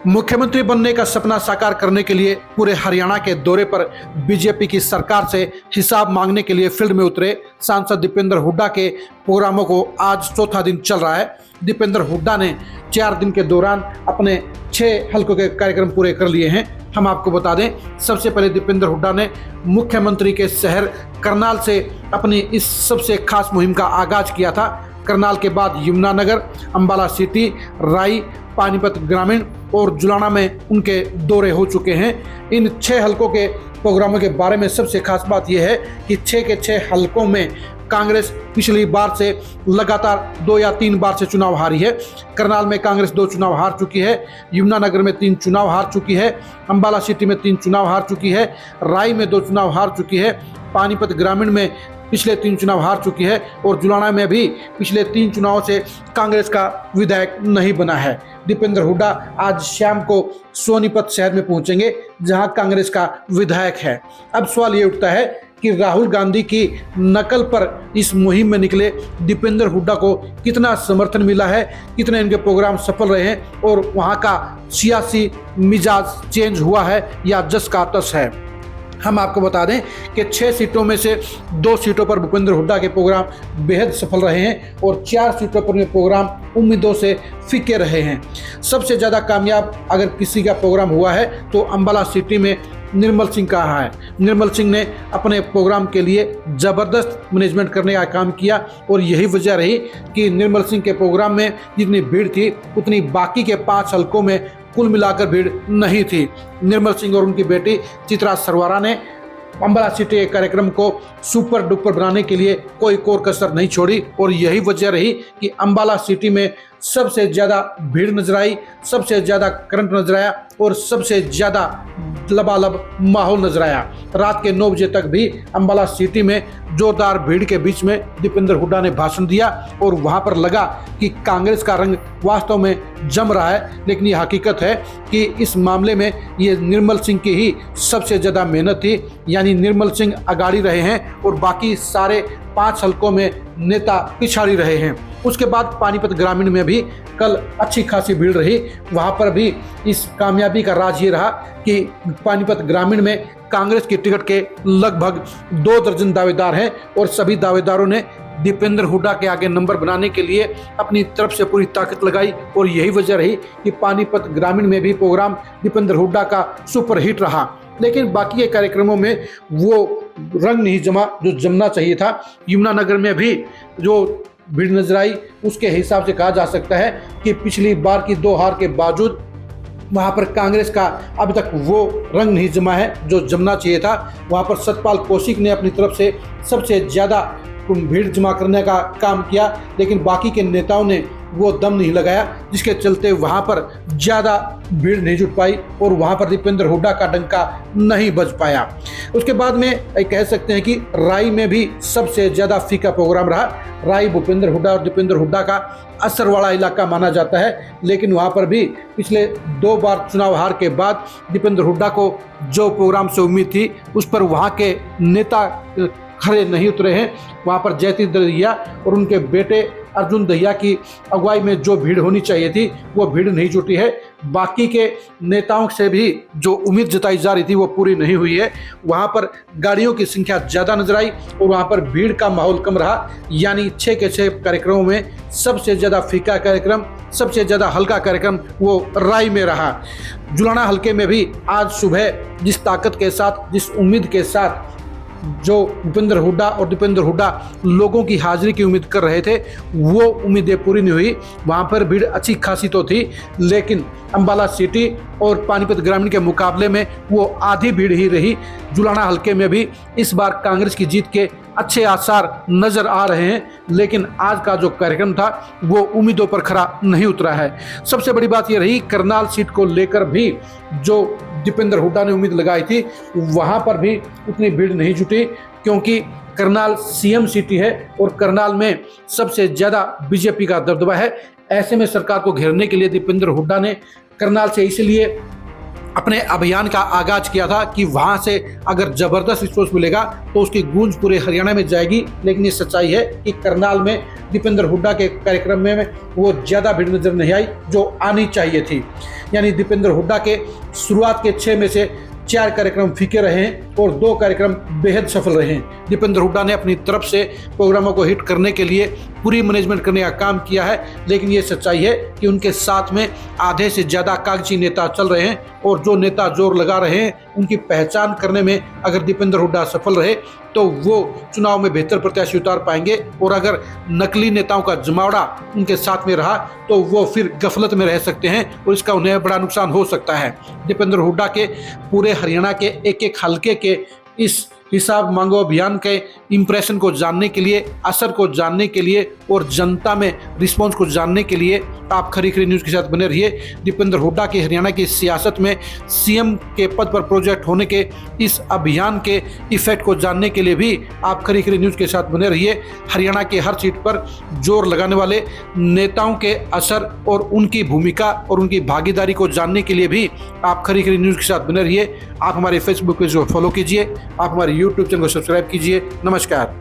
मुख्यमंत्री बनने का सपना साकार करने के लिए पूरे हरियाणा के दौरे पर बीजेपी की सरकार से हिसाब मांगने के लिए फील्ड में उतरे सांसद दीपेंद्र हुड्डा के प्रोग्रामों को आज चौथा दिन चल रहा है। दीपेंद्र हुड्डा ने 4 दिन के दौरान अपने 6 हलकों के कार्यक्रम पूरे कर लिए हैं। हम आपको बता दें, सबसे पहले दीपेंद्र हुड्डा ने मुख्यमंत्री के शहर करनाल से अपनी इस सबसे खास मुहिम का आगाज किया था। करनाल के बाद यमुनानगर, अंबाला सिटी, राई, पानीपत ग्रामीण और जुलाना में उनके दौरे हो चुके हैं। इन 6 हलकों के प्रोग्रामों के बारे में सबसे खास बात यह है कि 6 के 6 हलकों में कांग्रेस पिछली बार से लगातार 2 या 3 बार से चुनाव हारी है। करनाल में कांग्रेस 2 चुनाव हार चुकी है, यमुनानगर में 3 चुनाव हार चुकी है, अंबाला सिटी में 3 चुनाव हार चुकी है, राई में 2 चुनाव हार चुकी है, पानीपत ग्रामीण में पिछले 3 चुनाव हार चुकी है और जुलाना में भी पिछले 3 चुनावों से कांग्रेस का विधायक नहीं बना है। दीपेंद्र हुड्डा आज शाम को सोनीपत शहर में पहुंचेंगे, जहां कांग्रेस का विधायक है। अब सवाल ये उठता है कि राहुल गांधी की नकल पर इस मुहिम में निकले दीपेंद्र हुड्डा को कितना समर्थन मिला है, कितने इनके प्रोग्राम सफल रहे हैं और वहां का सियासी मिजाज चेंज हुआ है या जस का तस है। हम आपको बता दें कि 6 सीटों में से 2 सीटों पर भूपेंद्र हुड्डा के प्रोग्राम बेहद सफल रहे हैं और 4 सीटों पर प्रोग्राम उम्मीदों से फीके रहे हैं। सबसे ज़्यादा कामयाब अगर किसी का प्रोग्राम हुआ है तो अंबाला सिटी में निर्मल सिंह का है। निर्मल सिंह ने अपने प्रोग्राम के लिए ज़बरदस्त मैनेजमेंट करने का काम किया और यही वजह रही कि निर्मल सिंह के प्रोग्राम में जितनी भीड़ थी उतनी बाकी के 5 हलकों में कुल मिलाकर भीड़ नहीं थी। निर्मल सिंह और उनकी बेटी चित्रा सरवारा ने अंबाला सिटी के कार्यक्रम को सुपर डुपर बनाने के लिए कोई कोर कसर नहीं छोड़ी और यही वजह रही कि अंबाला सिटी में सबसे ज़्यादा भीड़ नजर आई, सबसे ज़्यादा करंट नजर आया और सबसे ज़्यादा लबालब माहौल नजर आया। रात के 9 बजे तक भी अंबाला सिटी में जोरदार भीड़ के बीच में दीपेंद्र हुड्डा ने भाषण दिया और वहां पर लगा कि कांग्रेस का रंग वास्तव में जम रहा है, लेकिन ये हकीकत है कि इस मामले में ये निर्मल सिंह की ही सबसे ज़्यादा मेहनत थी। यानी निर्मल सिंह आगाड़ी रहे हैं और बाकी सारे 5 हलकों में नेता पिछाड़ी रहे हैं। उसके बाद पानीपत ग्रामीण में भी कल अच्छी खासी भीड़ रही। वहां पर भी इस कामयाबी का राज ये रहा कि पानीपत ग्रामीण में कांग्रेस की टिकट के लगभग 2 दर्जन दावेदार हैं और सभी दावेदारों ने दीपेंद्र हुड्डा के आगे नंबर बनाने के लिए अपनी तरफ से पूरी ताकत लगाई और यही वजह रही कि पानीपत ग्रामीण में भी प्रोग्राम दीपेंद्र हुड्डा का सुपर हिट रहा। लेकिन बाकी के कार्यक्रमों में वो रंग नहीं जमा जो जमना चाहिए था। यमुनानगर में भी जो भीड़ नजर आई उसके हिसाब से कहा जा सकता है कि पिछली बार की 2 हार के बावजूद वहाँ पर कांग्रेस का अभी तक वो रंग नहीं जमा है जो जमना चाहिए था। वहाँ पर सतपाल कौशिक ने अपनी तरफ से सबसे ज़्यादा भीड़ जमा करने का काम किया, लेकिन बाकी के नेताओं ने वो दम नहीं लगाया, जिसके चलते वहाँ पर ज़्यादा भीड़ नहीं जुट पाई और वहाँ पर दीपेंद्र हुड्डा का डंका नहीं बज पाया। उसके बाद में कह सकते हैं कि राई में भी सबसे ज़्यादा फीका प्रोग्राम रहा। राई भूपेंद्र हुड्डा और दीपेंद्र हुड्डा का असर वाला इलाका माना जाता है, लेकिन वहाँ पर भी पिछले 2 बार चुनाव हार के बाद दीपेंद्र हुड्डा को जो प्रोग्राम से उम्मीद थी उस पर वहाँ के नेता खड़े नहीं उतरे हैं। वहाँ पर जयतीर्थ दहिया और उनके बेटे अर्जुन दहिया की अगुवाई में जो भीड़ होनी चाहिए थी वो भीड़ नहीं जुटी है। बाकी के नेताओं से भी जो उम्मीद जताई जा रही थी वो पूरी नहीं हुई है। वहाँ पर गाड़ियों की संख्या ज़्यादा नजर आई और वहाँ पर भीड़ का माहौल कम रहा। यानी 6 के 6 कार्यक्रमों में सबसे ज़्यादा फीका कार्यक्रम, सबसे ज़्यादा हल्का कार्यक्रम वो राई में रहा। जुलाना हल्के में भी आज सुबह जिस ताकत के साथ, जिस उम्मीद के साथ जो भूपेंद्र हुड्डा और दीपेंद्र हुड्डा लोगों की हाजिरी की उम्मीद कर रहे थे वो उम्मीदें पूरी नहीं हुई। वहाँ पर भीड़ अच्छी खासी तो थी, लेकिन अंबाला सिटी और पानीपत ग्रामीण के मुकाबले में वो आधी भीड़ ही रही। जुलाना हल्के में भी इस बार कांग्रेस की जीत के अच्छे आसार नजर आ रहे हैं, लेकिन आज का जो कार्यक्रम था वो उम्मीदों पर खरा नहीं उतरा है। सबसे बड़ी बात यह रही, करनाल सीट को लेकर भी जो दीपेंद्र हुड्डा ने उम्मीद लगाई थी वहां पर भी उतनी भीड़ नहीं जुटी, क्योंकि करनाल सीएम सिटी है और करनाल में सबसे ज़्यादा बीजेपी का दबदबा है। ऐसे में सरकार को घेरने के लिए दीपेंद्र हुड्डा ने करनाल से इसलिए अपने अभियान का आगाज किया था कि वहां से अगर जबरदस्त रिस्पॉन्स मिलेगा तो उसकी गूंज पूरे हरियाणा में जाएगी। लेकिन ये सच्चाई है कि करनाल में दीपेंद्र हुड्डा के कार्यक्रम में वो ज़्यादा भीड़ नजर नहीं आई जो आनी चाहिए थी। यानी दीपेंद्र हुड्डा के शुरुआत के 6 में से 4 कार्यक्रम फीके रहे हैं और 2 कार्यक्रम बेहद सफल रहे हैं। दीपेंद्र हुड्डा ने अपनी तरफ से प्रोग्रामों को हिट करने के लिए पूरी मैनेजमेंट करने का काम किया है। लेकिन ये सच्चाई है कि उनके साथ में आधे से ज़्यादा कागजी नेता चल रहे हैं और जो नेता जोर लगा रहे हैं उनकी पहचान करने में अगर दीपेंद्र हुड्डा सफल रहे तो वो चुनाव में बेहतर प्रत्याशी उतार पाएंगे। और अगर नकली नेताओं का जमावड़ा उनके साथ में रहा तो वो फिर गफलत में रह सकते हैं और इसका उन्हें बड़ा नुकसान हो सकता है। दीपेंद्र हुड्डा के पूरे हरियाणा के एक हलके के इस हिसाब मांगो अभियान के इम्प्रेशन को जानने के लिए, असर को जानने के लिए और जनता में रिस्पांस को जानने के लिए आप खरी खरी न्यूज़ के साथ बने रहिए। दीपेंद्र हुड्डा की हरियाणा की सियासत में सीएम के पद पर प्रोजेक्ट होने के इस अभियान के इफेक्ट को जानने के लिए भी आप खरी खरी न्यूज़ के साथ बने रहिए। हरियाणा के हर सीट पर जोर लगाने वाले नेताओं के असर और उनकी भूमिका और उनकी भागीदारी को जानने के लिए भी आप खरी खरी न्यूज़ के साथ बने रहिए। आप हमारे फेसबुक पेज को फॉलो कीजिए, आप हमारे यूट्यूब चैनल को सब्सक्राइब कीजिए। नमस्कार।